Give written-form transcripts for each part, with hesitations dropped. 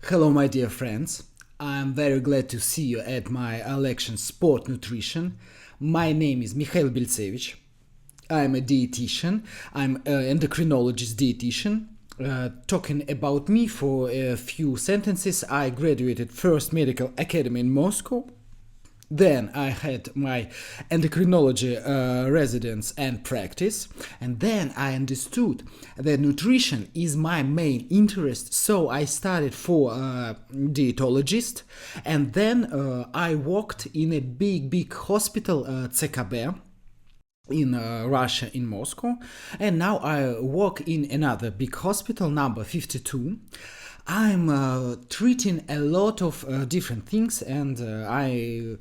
Hello, my dear friends. I'm very glad to see you at my Lection Sport Nutrition. My name is Michail Beltsevich. I'm a dietitian. I'm an endocrinologist dietitian. Talking about me for a few sentences, I graduated first medical academy in Moscow. Then I had my endocrinology residence and practice, and then I understood that nutrition is my main interest, so I studied for dietologist, and then I worked in a big hospital, CKB, in Russia, in Moscow, and now I work in another big hospital, number 52. I'm treating a lot of different things, and I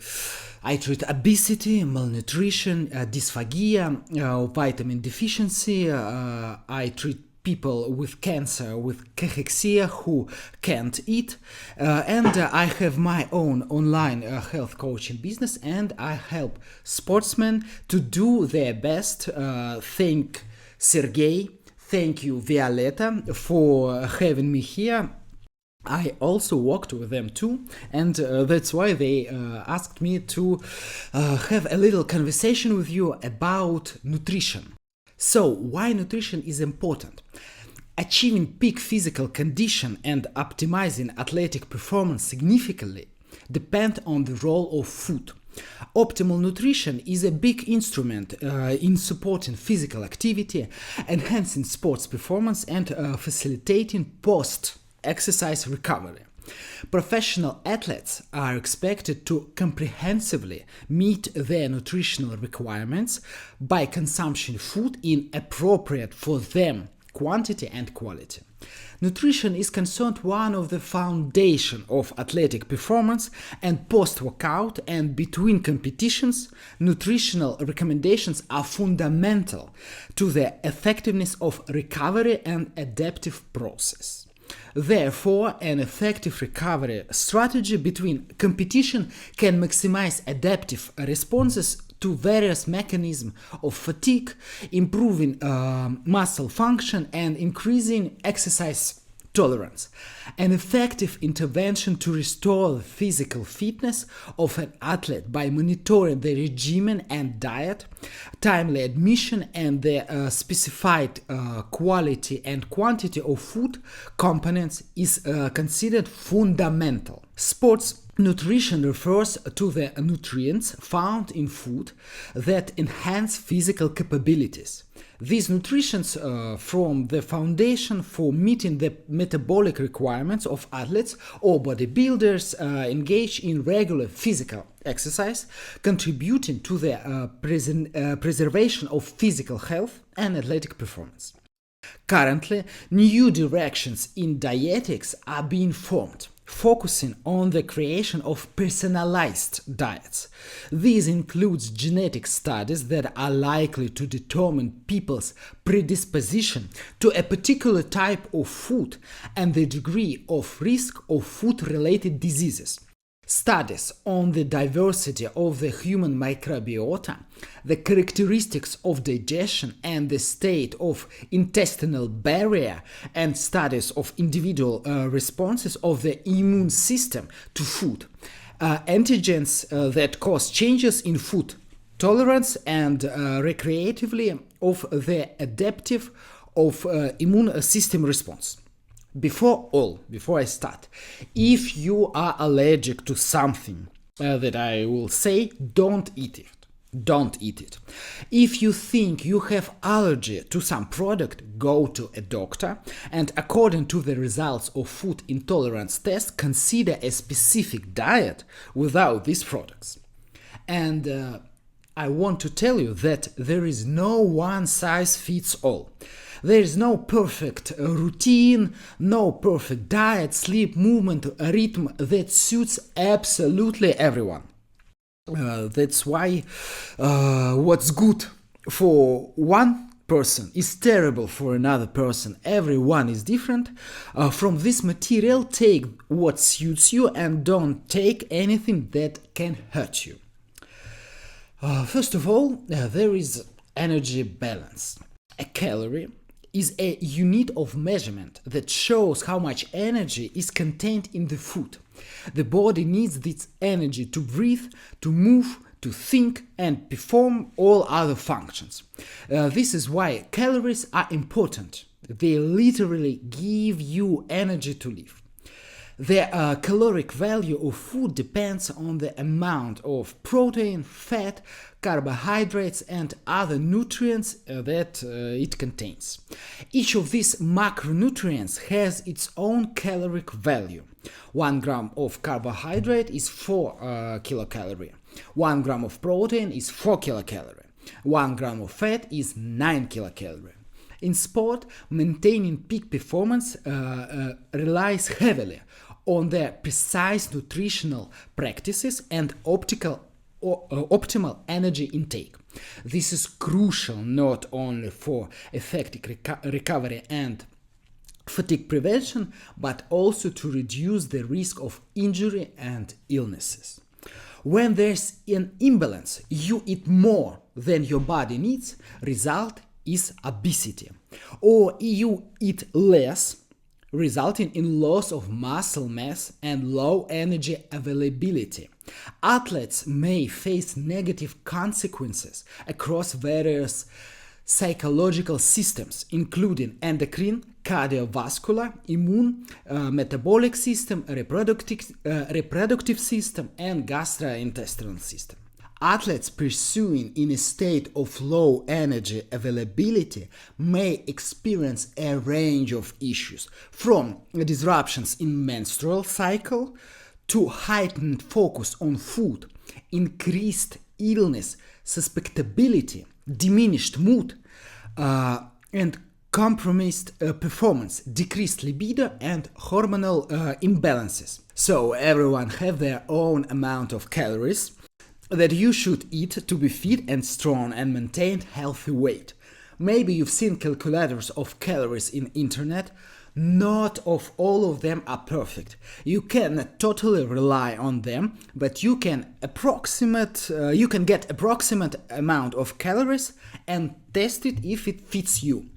treat obesity, malnutrition, dysphagia, vitamin deficiency. I treat people with cancer, with cachexia who can't eat, and I have my own online health coaching business, and I help sportsmen to do their best. Thank Sergey. Thank you, Violetta, for having me here. I also worked with them too, and that's why they asked me to have a little conversation with you about nutrition. So, why nutrition is important? Achieving peak physical condition and optimizing athletic performance significantly depend on the role of food. Optimal nutrition is a big instrument in supporting physical activity, enhancing sports performance, and facilitating post-exercise recovery. Professional athletes are expected to comprehensively meet their nutritional requirements by consuming food in appropriate for them quantity and quality. Nutrition is concerned one of the foundation of athletic performance, and post-workout and between competitions, nutritional recommendations are fundamental to the effectiveness of recovery and adaptive process. Therefore, an effective recovery strategy between competition can maximize adaptive responses to various mechanisms of fatigue, improving muscle function, and increasing exercise tolerance. An effective intervention to restore the physical fitness of an athlete by monitoring the regimen and diet, timely admission, and the specified quality and quantity of food components is considered fundamental. Sports nutrition refers to the nutrients found in food that enhance physical capabilities. These nutrients form the foundation for meeting the metabolic requirements of athletes or bodybuilders engaged in regular physical exercise, contributing to the preservation of physical health and athletic performance. Currently, new directions in dietetics are being formed, focusing on the creation of personalized diets. This includes genetic studies that are likely to determine people's predisposition to a particular type of food and the degree of risk of food-related diseases. Studies on the diversity of the human microbiota, the characteristics of digestion and the state of intestinal barrier, and studies of individual responses of the immune system to food, antigens that cause changes in food tolerance, and recreatively of the adaptive of immune system response. Before I start, if you are allergic to something that I will say, don't eat it. Don't eat it. If you think you have allergy to some product, go to a doctor, and according to the results of food intolerance test, consider a specific diet without these products. And I want to tell you that there is no one size fits all. There is no perfect routine, no perfect diet, sleep, movement, rhythm that suits absolutely everyone. That's why what's good for one person is terrible for another person. Everyone is different. From this material, take what suits you and don't take anything that can hurt you. First of all, there is energy balance. A calorie is a unit of measurement that shows how much energy is contained in the food. The body needs this energy to breathe, to move, to think, and perform all other functions. This is why calories are important. They literally give you energy to live. The caloric value of food depends on the amount of protein, fat, carbohydrates, and other nutrients that it contains. Each of these macronutrients has its own caloric value. 1 gram of carbohydrate is 4 kilocalorie. 1 gram of protein is 4 kilocalorie. 1 gram of fat is 9 kilocalorie. In sport, maintaining peak performance relies heavily on their precise nutritional practices and optimal energy intake. This is crucial not only for effective recovery and fatigue prevention, but also to reduce the risk of injury and illnesses. When there's an imbalance, you eat more than your body needs, result is obesity. Or you eat less, resulting in loss of muscle mass and low energy availability. Athletes may face negative consequences across various psychological systems, including endocrine, cardiovascular, immune, metabolic system, reproductive system, and gastrointestinal system. Athletes pursuing in a state of low energy availability may experience a range of issues, from disruptions in menstrual cycle to heightened focus on food, increased illness susceptibility, diminished mood, and compromised performance, decreased libido, and hormonal imbalances. So everyone have their own amount of calories that you should eat to be fit and strong and maintain healthy weight. Maybe you've seen calculators of calories in internet. Not of all of them are perfect. You can totally rely on them, but you can get approximate amount of calories and test it if it fits you.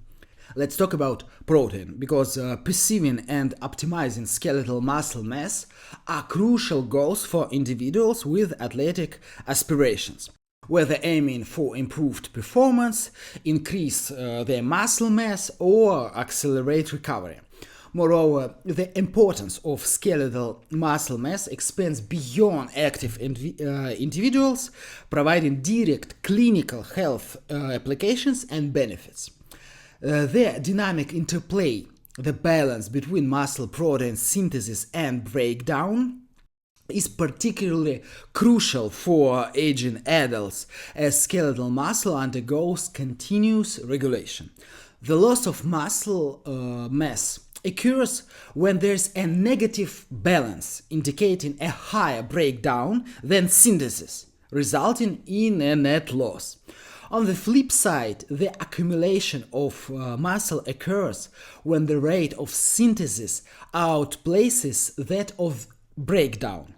Let's talk about protein, because perceiving and optimizing skeletal muscle mass are crucial goals for individuals with athletic aspirations, whether aiming for improved performance, increase their muscle mass, or accelerate recovery. Moreover, the importance of skeletal muscle mass expands beyond active individuals, providing direct clinical health applications and benefits. The dynamic interplay, the balance between muscle protein synthesis and breakdown, is particularly crucial for aging adults, as skeletal muscle undergoes continuous regulation. The loss of muscle mass occurs when there's a negative balance, indicating a higher breakdown than synthesis, resulting in a net loss. On the flip side, the accumulation of muscle occurs when the rate of synthesis outpaces that of breakdown.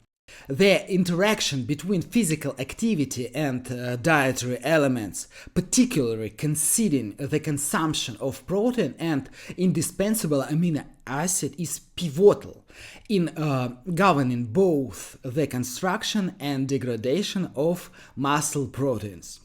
The interaction between physical activity and dietary elements, particularly considering the consumption of protein and indispensable amino acid, is pivotal in governing both the construction and degradation of muscle proteins.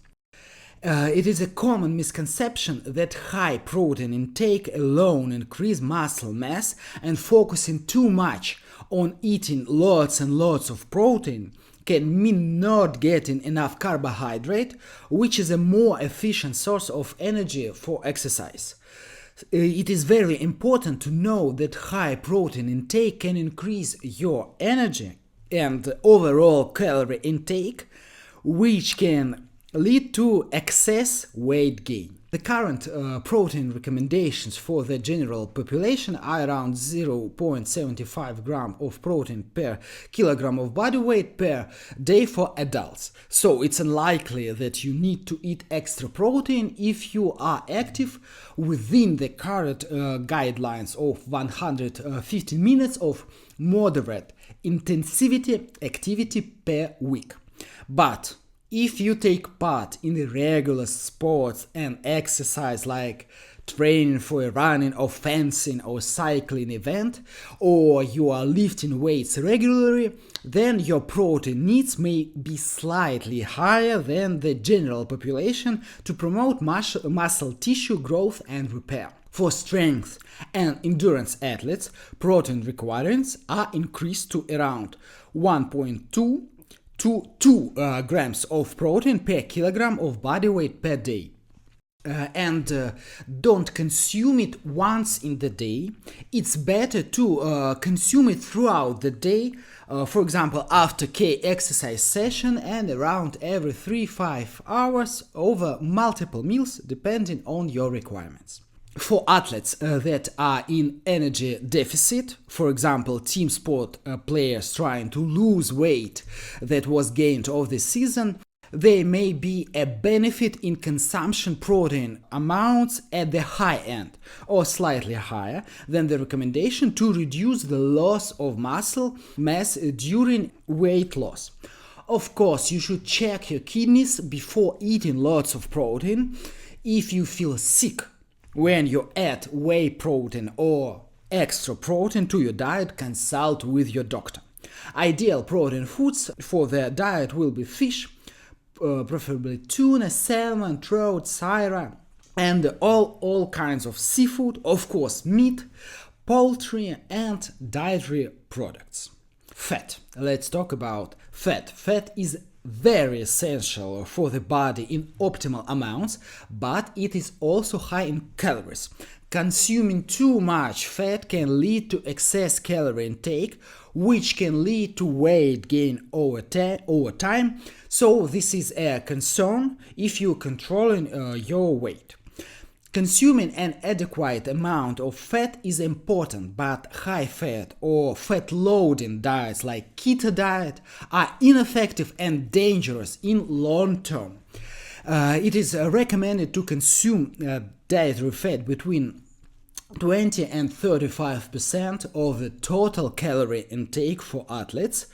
It is a common misconception that high protein intake alone increases muscle mass, and focusing too much on eating lots and lots of protein can mean not getting enough carbohydrate, which is a more efficient source of energy for exercise. It is very important to know that high protein intake can increase your energy and overall calorie intake, which can lead to excess weight gain. The current protein recommendations for the general population are around 0.75 gram of protein per kilogram of body weight per day for adults. So it's unlikely that you need to eat extra protein if you are active within the current guidelines of 150 minutes of moderate intensity activity per week. But If you take part in a regular sports and exercise like training for a running or fencing or cycling event, or you are lifting weights regularly, then your protein needs may be slightly higher than the general population to promote muscle tissue growth and repair. For strength and endurance athletes, protein requirements are increased to around 1.2 to 2 grams of protein per kilogram of body weight per day. And don't consume it once in the day. It's better to consume it throughout the day, for example, after K exercise session and around every 3-5 hours over multiple meals depending on your requirements. For athletes that are in energy deficit, for example, team sport players trying to lose weight that was gained over the season, there may be a benefit in consumption protein amounts at the high end or slightly higher than the recommendation to reduce the loss of muscle mass during weight loss. Of course, you should check your kidneys before eating lots of protein. If you feel sick when you add whey protein or extra protein to your diet, consult with your doctor. Ideal protein foods for the diet will be fish, preferably tuna, salmon, trout, syra, and all kinds of seafood, of course meat, poultry, and dairy products. Fat. Let's talk about fat. Fat is very essential for the body in optimal amounts, but it is also high in calories. Consuming too much fat can lead to excess calorie intake, which can lead to weight gain over time. So this is a concern if you're controlling your weight. Consuming an adequate amount of fat is important, but high-fat or fat-loading diets like keto diet are ineffective and dangerous in long term. It is recommended to consume dietary fat between 20 and 35% of the total calorie intake for athletes,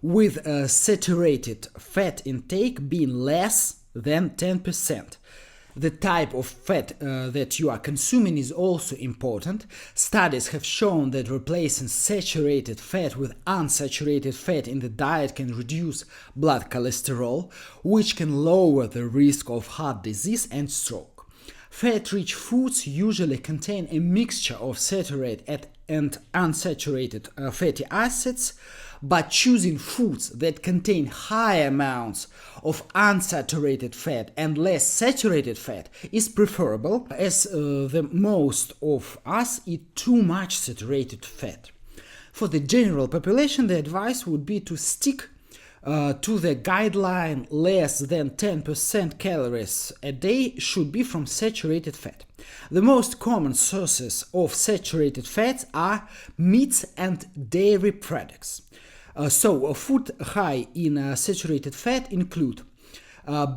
with saturated fat intake being less than 10%. The type of fat that you are consuming is also important. Studies have shown that replacing saturated fat with unsaturated fat in the diet can reduce blood cholesterol, which can lower the risk of heart disease and stroke. Fat-rich foods usually contain a mixture of saturated and unsaturated fatty acids, but choosing foods that contain high amounts of unsaturated fat and less saturated fat is preferable, as the most of us eat too much saturated fat. For the general population, the advice would be to stick to the guideline less than 10% calories a day should be from saturated fat. The most common sources of saturated fats are meats and dairy products. So food high in saturated fat include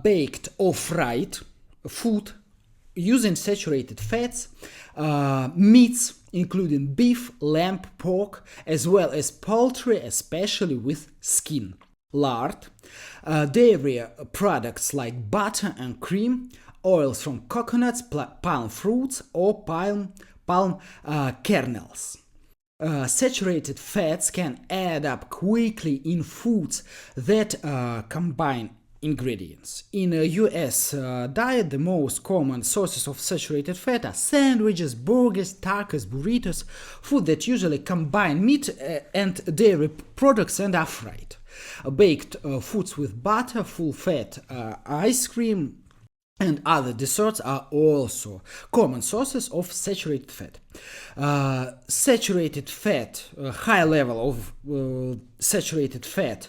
baked or fried food using saturated fats, meats including beef, lamb, pork, as well as poultry, especially with skin, lard, dairy products like butter and cream, oils from coconuts, palm fruits, or palm kernels. Saturated fats can add up quickly in foods that combine ingredients. In a US diet, the most common sources of saturated fat are sandwiches, burgers, tacos, burritos, food that usually combine meat and dairy products and are fried. Baked foods with butter, full-fat ice cream, and other desserts are also common sources of saturated fat. Saturated fat, high level of saturated fat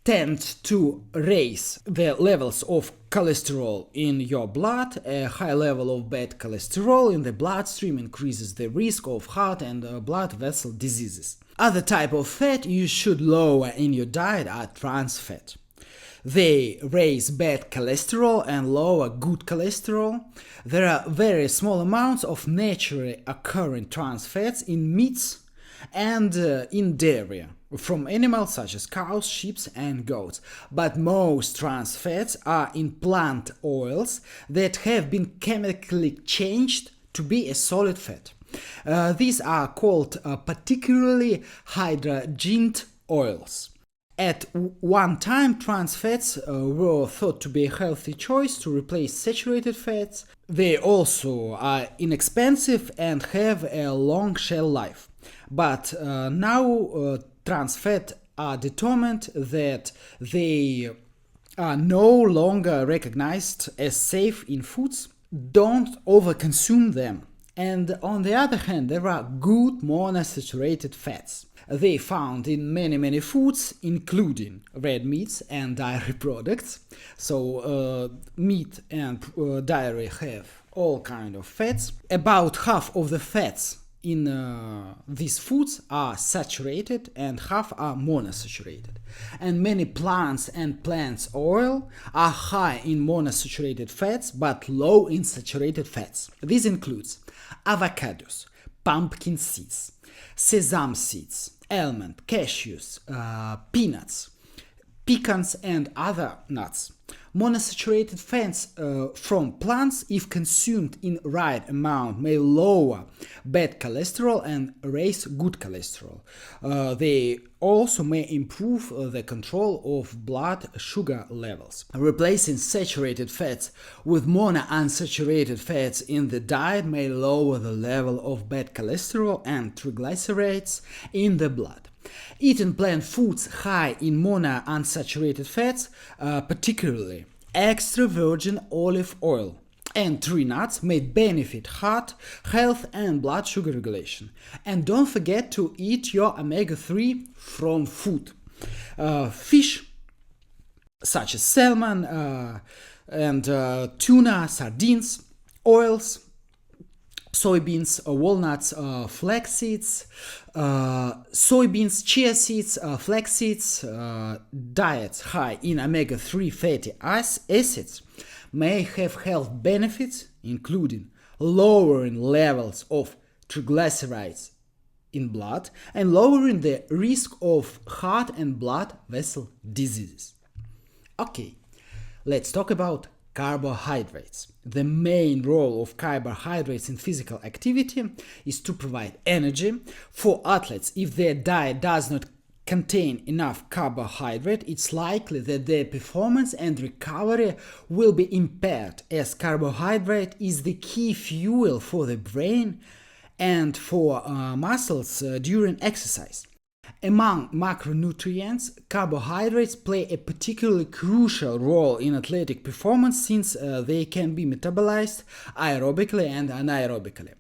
tends to raise the levels of cholesterol in your blood. A high level of bad cholesterol in the bloodstream increases the risk of heart and blood vessel diseases. Other type of fat you should lower in your diet are trans fat. They raise bad cholesterol and lower good cholesterol. There are very small amounts of naturally occurring trans fats in meats and in dairy from animals such as cows, sheep, and goats. But most trans fats are in plant oils that have been chemically changed to be a solid fat. These are called particularly hydrogened oils. At one time, trans fats were thought to be a healthy choice to replace saturated fats. They also are inexpensive and have a long shelf life. But now trans fats are determined that they are no longer recognized as safe in foods. Don't overconsume them. And on the other hand, there are good monosaturated fats. They found in many foods, including red meats and dairy products. So meat and dairy have all kind of fats. About half of the fats in these foods are saturated and half are monosaturated. And many plants and plants oil are high in monosaturated fats but low in saturated fats. This includes avocados, pumpkin seeds, sesame seeds, almond, cashews, peanuts, pecans, and other nuts. Monosaturated fats from plants, if consumed in right amount, may lower bad cholesterol and raise good cholesterol. They also may improve the control of blood sugar levels. Replacing saturated fats with monounsaturated fats in the diet may lower the level of bad cholesterol and triglycerides in the blood. Eating plant foods high in monounsaturated fats, particularly extra virgin olive oil and tree nuts, may benefit heart health and blood sugar regulation. And don't forget to eat your omega-3 from food. Fish such as salmon and tuna, sardines, oils, soybeans, walnuts, flax seeds, soybeans, chia seeds, flax seeds. Diets high in omega-3 fatty acids may have health benefits, including lowering levels of triglycerides in blood and lowering the risk of heart and blood vessel diseases. Okay, let's talk about carbohydrates. The main role of carbohydrates in physical activity is to provide energy. For athletes, if their diet does not contain enough carbohydrate, it's likely that their performance and recovery will be impaired, as carbohydrate is the key fuel for the brain and for muscles during exercise. Among macronutrients, carbohydrates play a particularly crucial role in athletic performance since they can be metabolized aerobically and anaerobically.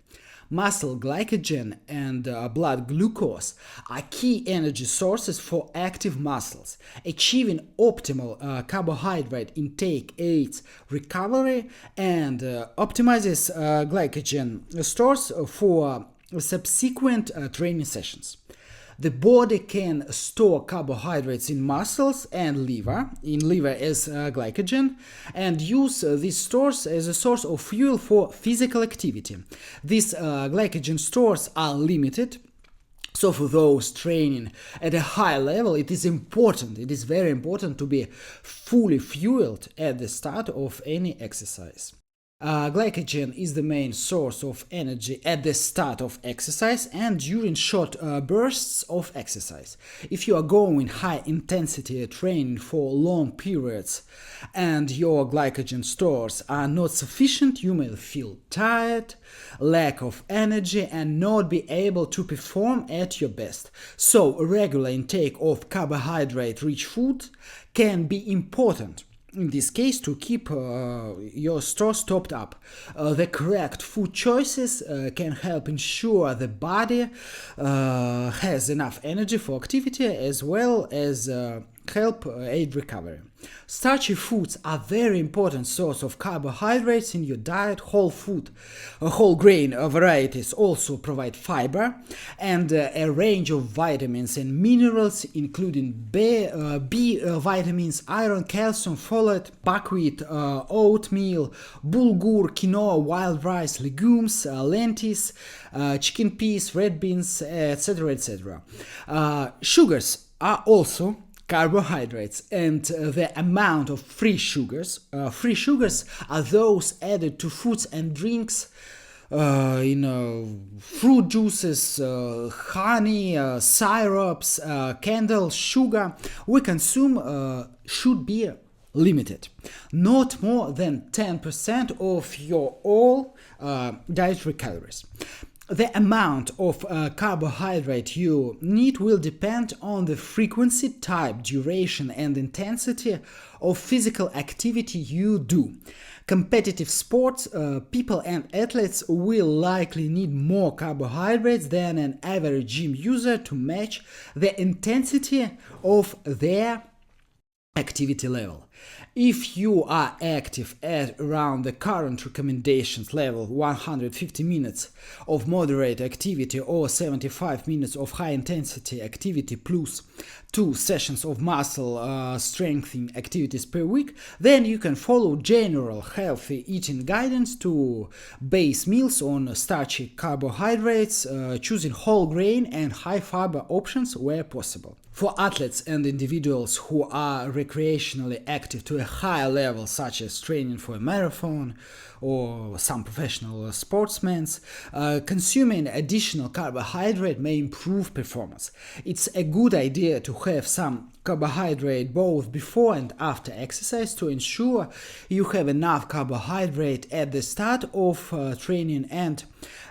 Muscle glycogen and blood glucose are key energy sources for active muscles. Achieving optimal carbohydrate intake aids recovery and optimizes glycogen stores for subsequent training sessions. The body can store carbohydrates in muscles and liver, as glycogen, and use these stores as a source of fuel for physical activity. These glycogen stores are limited, so for those training at a high level, it is very important to be fully fueled at the start of any exercise. Glycogen is the main source of energy at the start of exercise and during short bursts of exercise. If you are going high intensity training for long periods and your glycogen stores are not sufficient, you may feel tired, lack of energy, and not be able to perform at your best. So a regular intake of carbohydrate-rich food can be important. In this case, to keep your stores topped up. The correct food choices can help ensure the body has enough energy for activity as well as help aid recovery. Starchy foods are very important source of carbohydrates in your diet. Whole grain varieties also provide fiber and a range of vitamins and minerals, including B vitamins, iron, calcium, folate, buckwheat, oatmeal, bulgur, quinoa, wild rice, legumes, lentils, chicken peas, red beans, etc., etc. Sugars are also carbohydrates, and the amount of free sugars are those added to foods and drinks, fruit juices, honey, syrups, candles, sugar we consume should be limited. Not more than 10% of your all dietary calories. The amount of carbohydrate you need will depend on the frequency, type, duration, and intensity of physical activity you do. Competitive sports people and athletes will likely need more carbohydrates than an average gym user to match the intensity of their activity level. If you are active at around the current recommendations level, 150 minutes of moderate activity or 75 minutes of high intensity activity plus 2 sessions of muscle strengthening activities per week, then you can follow general healthy eating guidance to base meals on starchy carbohydrates, choosing whole grain and high fiber options where possible. For athletes and individuals who are recreationally active to a higher level, such as training for a marathon or some professional sportsmen, consuming additional carbohydrate may improve performance. It's a good idea to have some carbohydrate both before and after exercise to ensure you have enough carbohydrate at the start of training and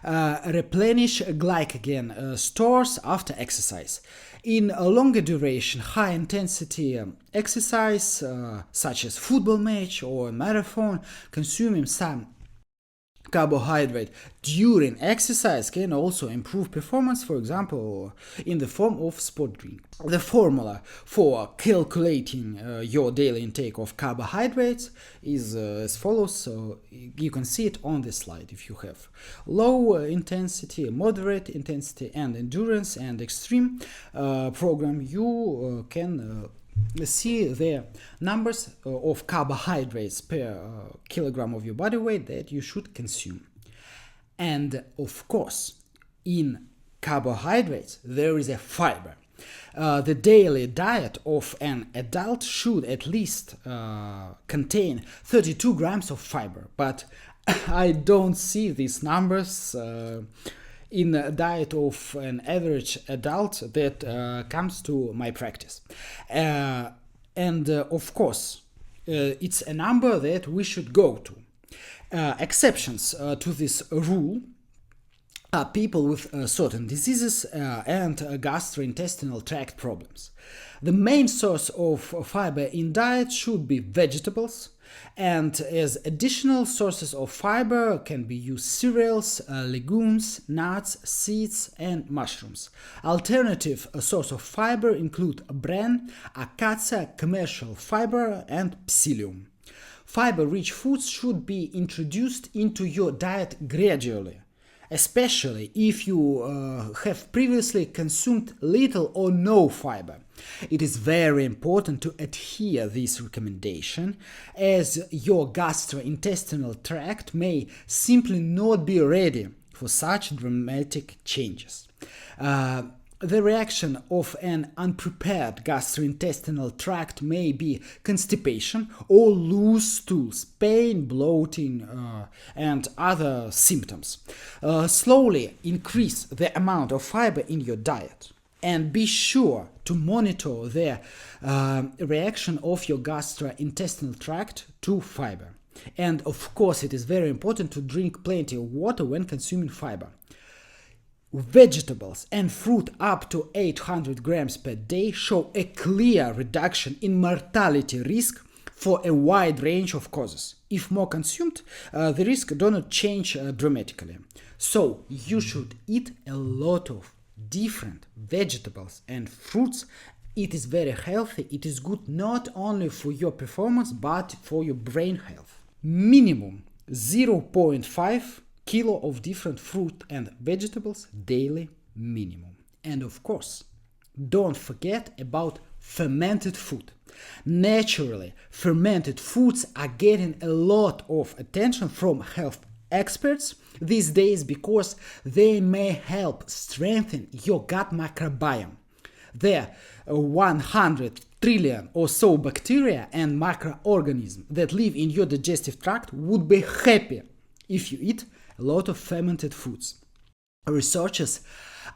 replenish glycogen stores after exercise. In a longer duration, high intensity exercise, such as football match or a marathon, consuming some carbohydrate during exercise can also improve performance, for example, in the form of sport drink. The formula for calculating your daily intake of carbohydrates is as follows. So you can see it on this slide. If you have low intensity, moderate intensity, and endurance and extreme program, you can see the numbers of carbohydrates per kilogram of your body weight that you should consume. And of course, in carbohydrates, there is a fiber. The daily diet of an adult should at least contain 32 grams of fiber, but I don't see these numbers in a diet of an average adult that comes to my practice. Of course, it's a number that we should go to. Exceptions to this rule are people with certain diseases and gastrointestinal tract problems. The main source of fiber in diet should be vegetables, and as additional sources of fiber can be used cereals, legumes, nuts, seeds, and mushrooms. Alternative source of fiber include bran, acacia, commercial fiber, and psyllium. Fiber-rich foods should be introduced into your diet gradually, especially if you have previously consumed little or no fiber. It is very important to adhere this recommendation, as your gastrointestinal tract may simply not be ready for such dramatic changes. The reaction of an unprepared gastrointestinal tract may be constipation or loose stools, pain, bloating, and other symptoms. Slowly increase the amount of fiber in your diet, and be sure to monitor the reaction of your gastrointestinal tract to fiber. And of course, it is very important to drink plenty of water when consuming fiber. Vegetables and fruit up to 800 grams per day show a clear reduction in mortality risk for a wide range of causes. If more consumed, the risk does not change dramatically. So you should eat a lot of different vegetables and fruits it is very healthy. It is good not only for your performance but for your brain health. Minimum 0.5 kilo of different fruit and vegetables daily minimum. And of course, don't forget about fermented food. Naturally, fermented foods are getting a lot of attention from health experts these days because they may help strengthen your gut microbiome. There are 100 trillion or so bacteria and microorganisms that live in your digestive tract would be happy if you eat a lot of fermented foods. Researchers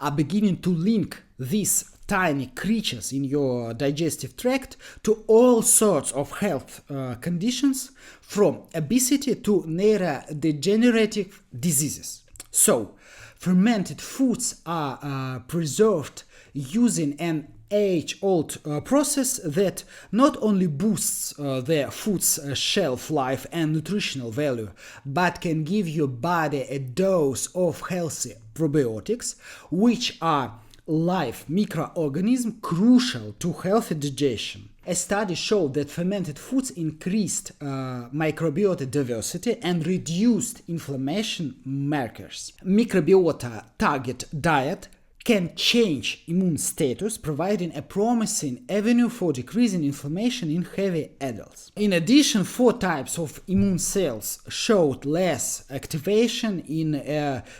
are beginning to link these tiny creatures in your digestive tract to all sorts of health conditions, from obesity to neurodegenerative diseases. So, fermented foods are preserved using an age-old process that not only boosts their food's shelf life and nutritional value, but can give your body a dose of healthy probiotics, which are live microorganisms crucial to healthy digestion. A study showed that fermented foods increased microbiota diversity and reduced inflammation markers. Microbiota target diet can change immune status, providing a promising avenue for decreasing inflammation in heavy adults. In addition, 4 types of immune cells showed less activation in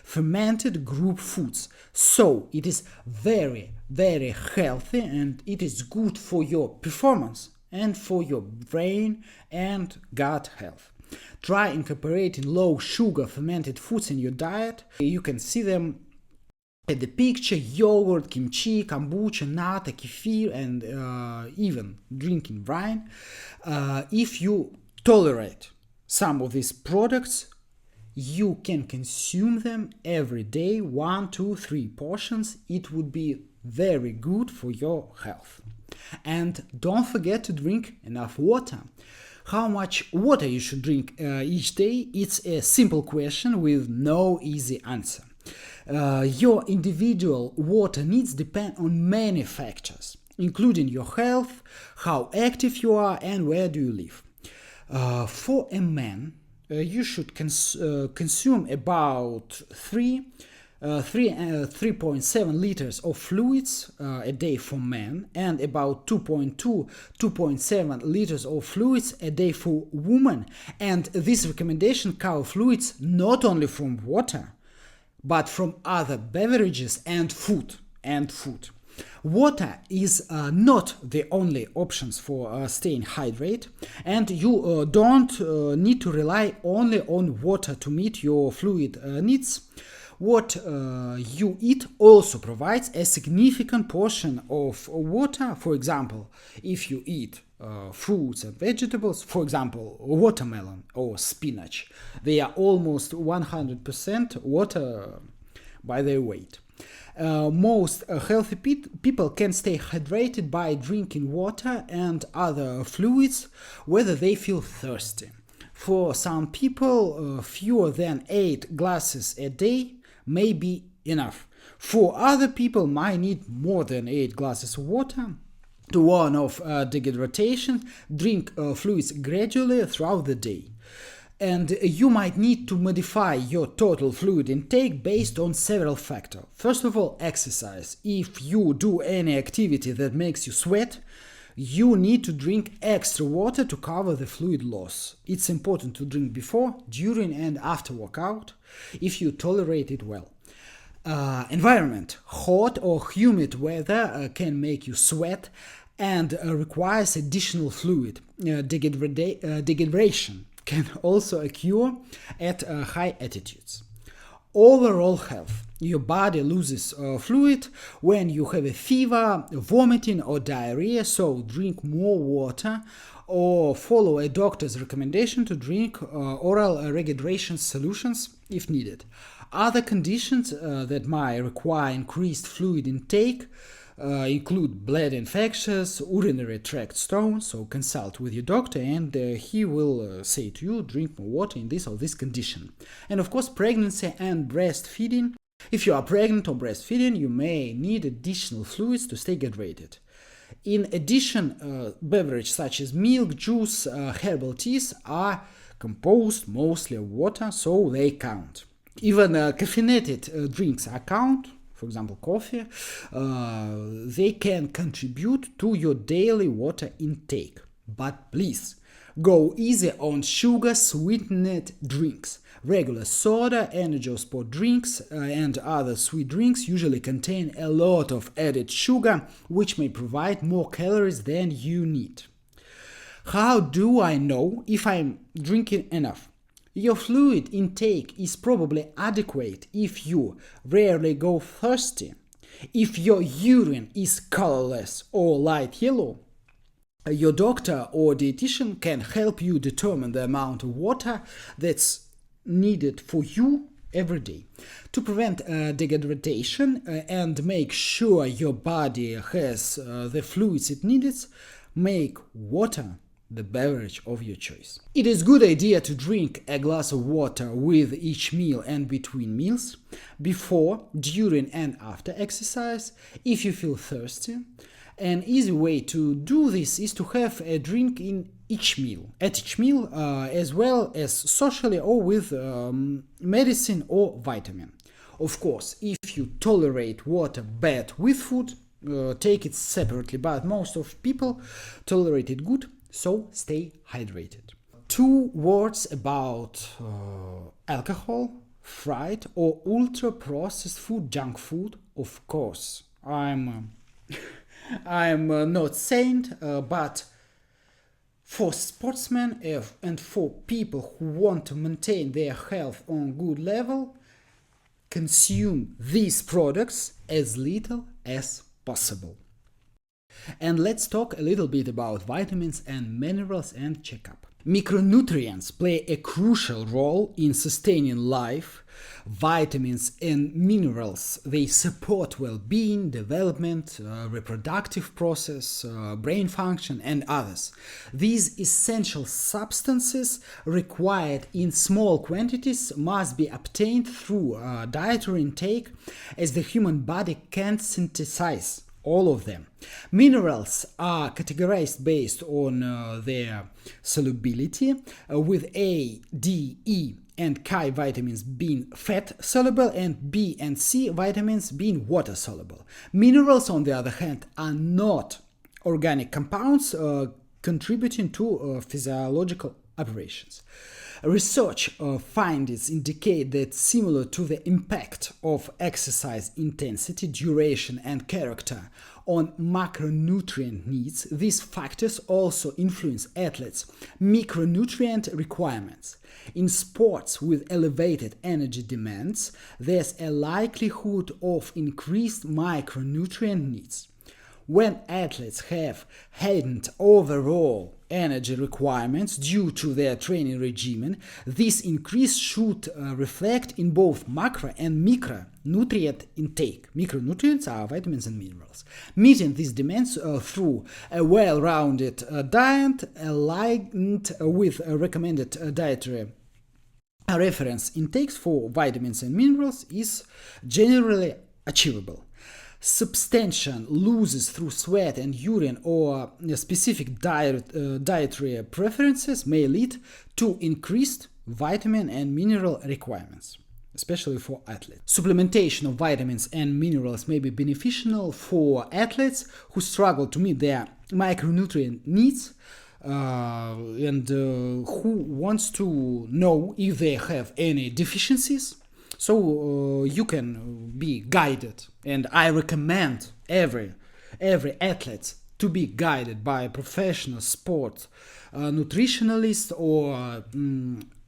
fermented group foods. So it is very, very healthy, and it is good for your performance and for your brain and gut health. Try incorporating low sugar fermented foods in your diet. You can see them at the picture: yogurt, kimchi, kombucha, nata, kefir, and even drinking wine. If you tolerate some of these products, you can consume them every day, 1, 2, 3 portions. It would be very good for your health. And don't forget to drink enough water. How much water you should drink each day? It's a simple question with no easy answer. Your individual water needs depend on many factors, including your health, how active you are, and where do you live. For a man, you should consume about 3.7 liters of fluids a day for men, and about 2.7 liters of fluids a day for women. And this recommendation covers fluids not only from water, but from other beverages and food. Water is not the only options for staying hydrated, and you don't need to rely only on water to meet your fluid needs. What you eat also provides a significant portion of water. For example, if you eat fruits and vegetables, for example, watermelon or spinach, they are almost 100% water by their weight. Most healthy people can stay hydrated by drinking water and other fluids whether they feel thirsty. For some people, fewer than 8 glasses a day may be enough. For other people, might need more than 8 glasses of water. To warn of dehydration, drink fluids gradually throughout the day. And you might need to modify your total fluid intake based on several factors. First of all, exercise. If you do any activity that makes you sweat, you need to drink extra water to cover the fluid loss. It's important to drink before, during, and after workout if you tolerate it well. Environment. Hot or humid weather can make you sweat and requires additional fluid. Dehydration can also occur at high altitudes. Overall health. Your body loses fluid when you have a fever, vomiting, or diarrhea, so drink more water or follow a doctor's recommendation to drink oral rehydration solutions if needed. Other conditions that might require increased fluid intake include bladder infections, urinary tract stones, so consult with your doctor and he will say to you, drink more water in this or this condition. And of course, pregnancy and breastfeeding. If you are pregnant or breastfeeding, you may need additional fluids to stay hydrated. In addition, beverages such as milk, juice, herbal teas are composed mostly of water, so they count. Even caffeinated drinks count, for example coffee. They can contribute to your daily water intake. But please, go easy on sugar sweetened drinks. Regular soda, energy or sport drinks, and other sweet drinks usually contain a lot of added sugar, which may provide more calories than you need. How do I know if I'm drinking enough? Your fluid intake is probably adequate if you rarely go thirsty, if your urine is colorless or light yellow. Your doctor or dietitian can help you determine the amount of water that's needed for you every day. To prevent dehydration and make sure your body has the fluids it needs, make water the beverage of your choice. It is a good idea to drink a glass of water with each meal and between meals, before, during and after exercise, if you feel thirsty. An easy way to do this is to have a drink at each meal, as well as socially or with medicine or vitamin. Of course, if you tolerate water bad with food, take it separately, but most of people tolerate it good, so stay hydrated. 2 words about alcohol, fried or ultra-processed food, junk food. Of course, I'm not saint, but for sportsmen and for people who want to maintain their health on good level, consume these products as little as possible. And let's talk a little bit about vitamins and minerals and checkup. Micronutrients play a crucial role in sustaining life. Vitamins and minerals, they support well-being, development, reproductive process, brain function, and others. These essential substances required in small quantities must be obtained through dietary intake, as the human body can't synthesize all of them. Minerals are categorized based on their solubility, with A, D, E, and K vitamins being fat soluble and B and C vitamins being water soluble. Minerals, on the other hand, are not organic compounds contributing to physiological operations. Research findings indicate that, similar to the impact of exercise intensity, duration, and character on macronutrient needs, these factors also influence athletes' micronutrient requirements. In sports with elevated energy demands, there's a likelihood of increased micronutrient needs. When athletes have heightened overall energy requirements due to their training regimen, this increase should reflect in both macro and micronutrient intake. Micronutrients are vitamins and minerals. Meeting these demands through a well-rounded diet aligned with recommended dietary reference intakes for vitamins and minerals is generally achievable. Substantial losses through sweat and urine or specific dietary preferences may lead to increased vitamin and mineral requirements, especially for athletes. Supplementation of vitamins and minerals may be beneficial for athletes who struggle to meet their micronutrient needs and who wants to know if they have any deficiencies. So you can be guided, and I recommend every athlete to be guided by a professional sport nutritionalist or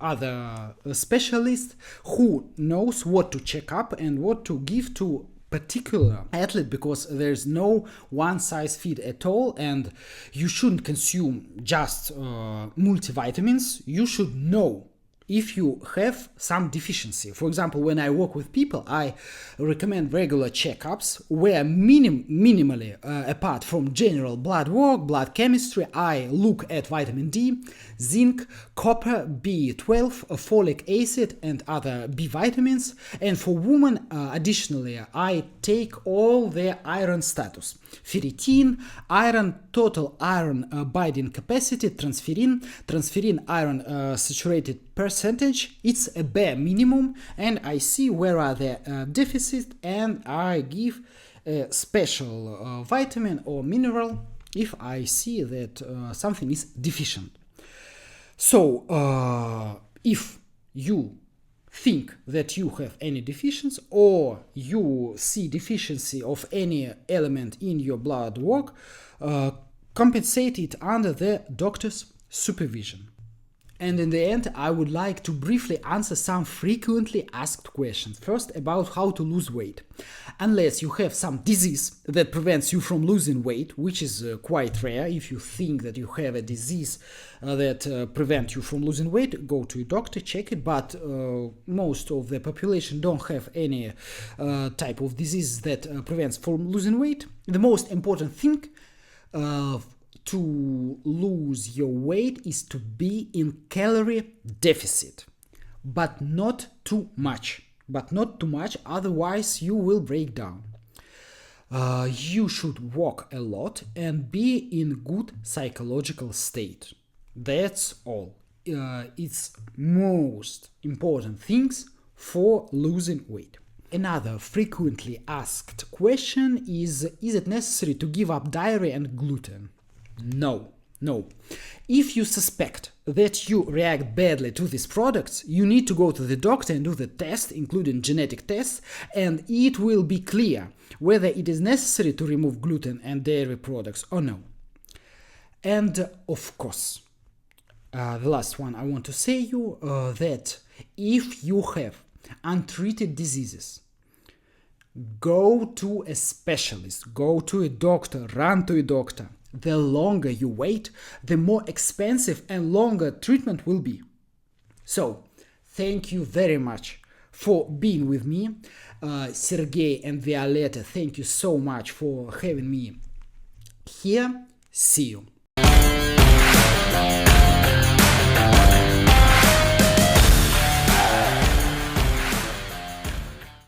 other specialist who knows what to check up and what to give to particular athlete, because there's no one size fit at all, and you shouldn't consume just multivitamins. You should know if you have some deficiency. For example, when I work with people, I recommend regular checkups where minimally, apart from general blood work, blood chemistry, I look at vitamin D, zinc, copper, B12, folic acid, and other B vitamins. And for women, additionally, I take all their iron status: ferritin, iron, total iron binding capacity, transferrin iron saturated percentage. It's a bare minimum, and I see where are the deficits, and I give a special vitamin or mineral if I see that something is deficient. So if you think that you have any deficiency, or you see deficiency of any element in your blood work, compensate it under the doctor's supervision. And in the end, I would like to briefly answer some frequently asked questions. First, about how to lose weight. Unless you have some disease that prevents you from losing weight, which is quite rare. If you think that you have a disease that prevents you from losing weight, go to a doctor, check it. But most of the population don't have any type of disease that prevents from losing weight. The most important thing to lose your weight is to be in calorie deficit, but not too much. Otherwise you will break down. You should walk a lot and be in good psychological state. That's all. It's most important things for losing weight. Another frequently asked question is it necessary to give up dairy and gluten? No. If you suspect that you react badly to these products, you need to go to the doctor and do the test, including genetic tests, and it will be clear whether it is necessary to remove gluten and dairy products or no. And of course, the last one I want to say you that if you have untreated diseases, go to a specialist, go to a doctor, run to a doctor. The longer you wait, the more expensive and longer treatment will be. So, thank you very much for being with me. Sergey and Violetta, thank you so much for having me here. See you.